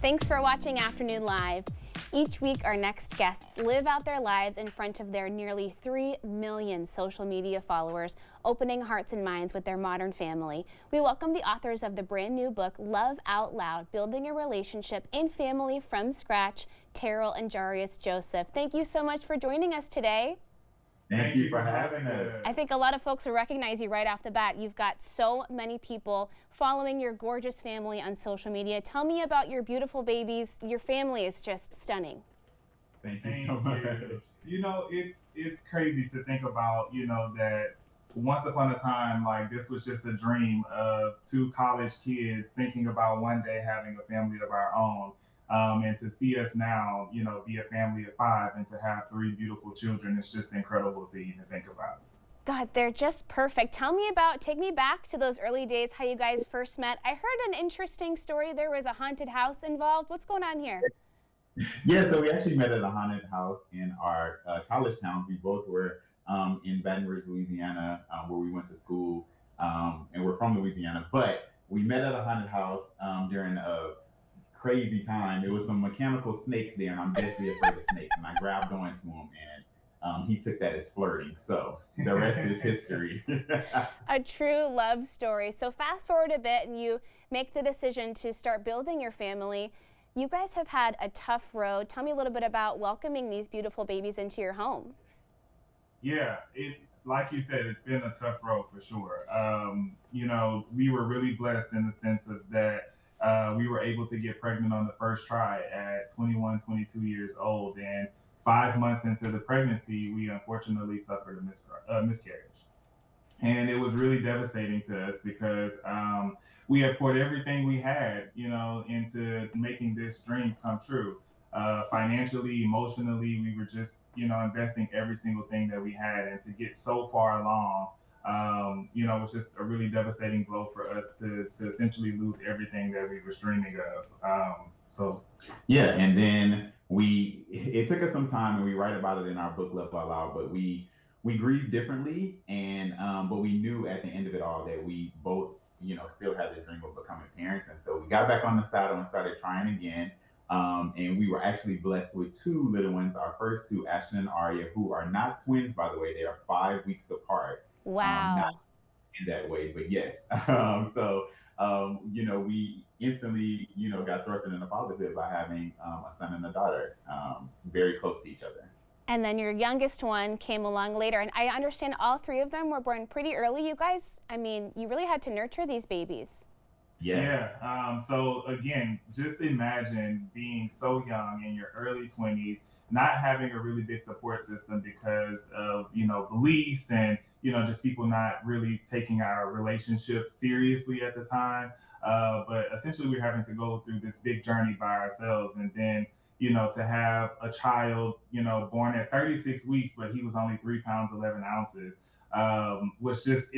Thanks for watching Afternoon Live. Each week, our next guests live out their lives in front of their nearly 3 million social media followers, opening hearts and minds with their modern family. We welcome the authors of the brand new book, Love Out Loud, Building a Relationship in Family from Scratch, Terrell and Jarius Joseph. Thank you so much for joining us today. Thank you for having us. I think a lot of folks will recognize you right off the bat. You've got so many people following your gorgeous family on social media. Tell me about your beautiful babies. Your family is just stunning. Thank you so much. You know, it's crazy to think about, that once upon a time, like this was just a dream of two college kids thinking about one day having a family of our own. And to see us now, be a family of 5 and to have 3 beautiful children, it's just incredible to even think about. God, they're just perfect. Take me back to those early days, how you guys first met. I heard an interesting story. There was a haunted house involved. What's going on here? Yeah, so we actually met at a haunted house in our college town. We both were in Baton Rouge, Louisiana, where we went to school, and we're from Louisiana. But we met at a haunted house during a crazy time. There was some mechanical snakes there, and I'm deathly afraid of snakes. And I grabbed onto him, and he took that as flirting. So the rest is history. A true love story. So fast forward a bit, and you make the decision to start building your family. You guys have had a tough road. Tell me a little bit about welcoming these beautiful babies into your home. Yeah, like you said, it's been a tough road for sure. We were really blessed in the sense of that we were able to get pregnant on the first try at 21, 22 years old. And 5 months into the pregnancy, we unfortunately suffered a miscarriage. And it was really devastating to us because we had poured everything we had, into making this dream come true. Financially, emotionally, we were just, investing every single thing that we had. And to get so far along, it was just a really devastating blow for us to essentially lose everything that we were dreaming of. Yeah, and then it took us some time, and we write about it in our book, Love Out Loud, but we grieved differently, and but we knew at the end of it all that we both, still had the dream of becoming parents. And so we got back on the saddle and started trying again. And we were actually blessed with 2 little ones, our first 2, Ashton and Arya, who are not twins, by the way. They are 5 weeks apart. Wow. Not in that way, but yes. We instantly, got thrust into the fatherhood by having a son and a daughter, very close to each other. And then your youngest one came along later. And I understand all 3 of them were born pretty early. You guys, you really had to nurture these babies. Yes. Yeah. So again, just imagine being so young in your early 20s, not having a really big support system because of, beliefs and, just people not really taking our relationship seriously at the time. But essentially we're having to go through this big journey by ourselves. And then, to have a child, born at 36 weeks, but he was only 3 pounds, 11 ounces, was just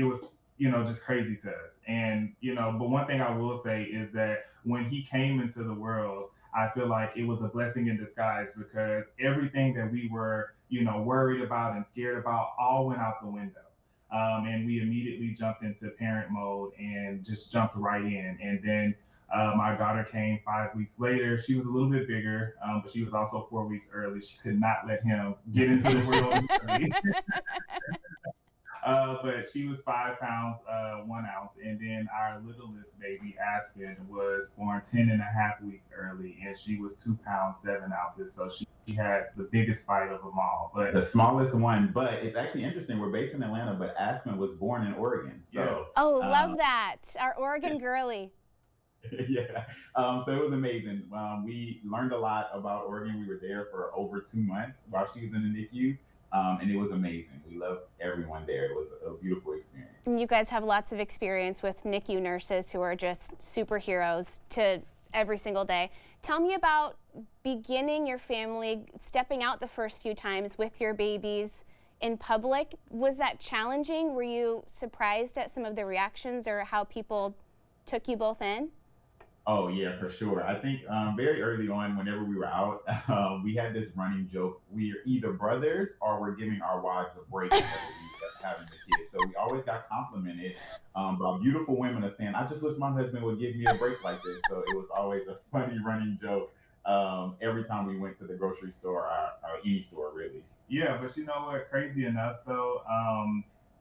crazy to us. And, but one thing I will say is that when he came into the world, I feel like it was a blessing in disguise because everything that we were, worried about and scared about all went out the window. And we immediately jumped into parent mode and just jumped right in. And then my daughter came 5 weeks later. She was a little bit bigger, but she was also 4 weeks early. She could not let him get into the world early. But she was 5 pounds, 1 ounce. And then our littlest baby, Aspen, was born 10 and a half weeks early, and she was 2 pounds, 7 ounces. So she had the biggest fight of them all. But the smallest one, but it's actually interesting. We're based in Atlanta, but Aspen was born in Oregon. So, yeah. Oh, love that. Our Oregon girly. Yeah. So it was amazing. We learned a lot about Oregon. We were there for over 2 months while she was in the NICU. And it was amazing. We loved everyone there. It was a beautiful experience. And you guys have lots of experience with NICU nurses who are just superheroes to every single day. Tell me about beginning your family, stepping out the first few times with your babies in public. Was that challenging? Were you surprised at some of the reactions or how people took you both in? Oh yeah, for sure. I think very early on, whenever we were out, we had this running joke: we are either brothers or we're giving our wives a break whenever we were having the kids. So we always got complimented by beautiful women of saying, "I just wish my husband would give me a break like this." So it was always a funny running joke every time we went to the grocery store or any store, really. Yeah, but you know what? Crazy enough, though,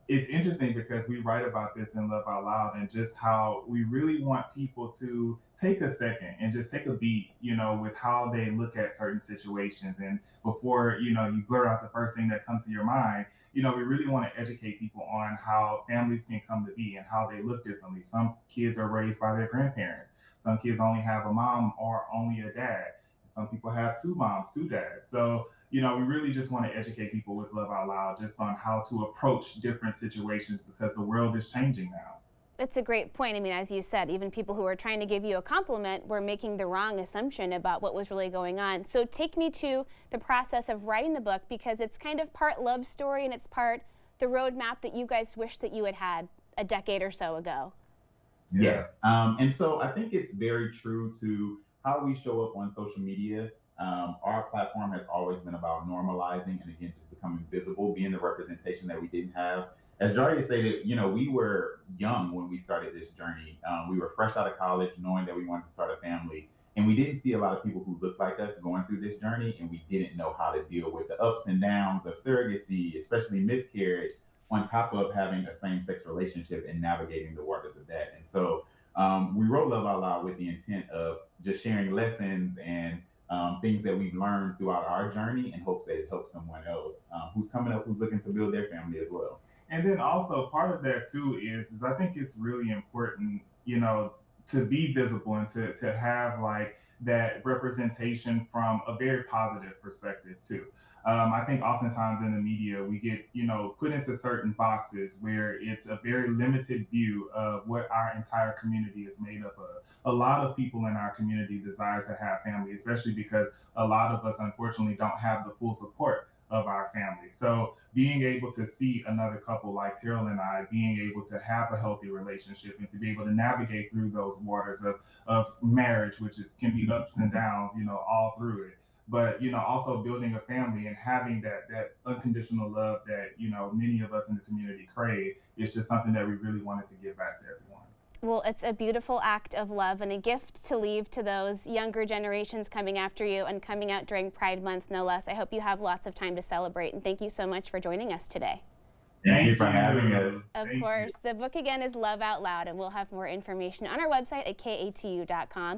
it's interesting because we write about this in Love Out Loud and just how we really want people to take a second and just take a beat, with how they look at certain situations. And before, you blurt out the first thing that comes to your mind, we really want to educate people on how families can come to be and how they look differently. Some kids are raised by their grandparents. Some kids only have a mom or only a dad. Some people have two moms, two dads. So we really just want to educate people with Love Out Loud just on how to approach different situations because the world is changing now. It's a great point. I mean, as you said, even people who are trying to give you a compliment were making the wrong assumption about what was really going on. So take me to the process of writing the book, because it's kind of part love story and it's part the roadmap that you guys wish that you had had a decade or so ago. Yes. And so I think it's very true to how we show up on social media. Our platform has always been about normalizing and again, just becoming visible, being the representation that we didn't have. As Jarius stated, we were young when we started this journey. We were fresh out of college, knowing that we wanted to start a family. And we didn't see a lot of people who looked like us going through this journey, and we didn't know how to deal with the ups and downs of surrogacy, especially miscarriage, on top of having a same-sex relationship and navigating the waters of that. And so we wrote Love Out Loud with the intent of just sharing lessons and things that we've learned throughout our journey in hopes that it helps someone else who's coming up, who's looking to build their family as well. And then also part of that too is I think it's really important, to be visible and to have like that representation from a very positive perspective too. I think oftentimes in the media we get, put into certain boxes where it's a very limited view of what our entire community is made up of. A lot of people in our community desire to have family, especially because a lot of us unfortunately don't have the full support of our family. So being able to see another couple like Terrell and I being able to have a healthy relationship and to be able to navigate through those waters of marriage, which can be ups and downs, all through it. But also building a family and having that unconditional love that many of us in the community crave is just something that we really wanted to give back to everyone. Well, it's a beautiful act of love and a gift to leave to those younger generations coming after you and coming out during Pride Month, no less. I hope you have lots of time to celebrate, and thank you so much for joining us today. Thank you for having us. Of course. The book again is Love Out Loud, and we'll have more information on our website at katu.com.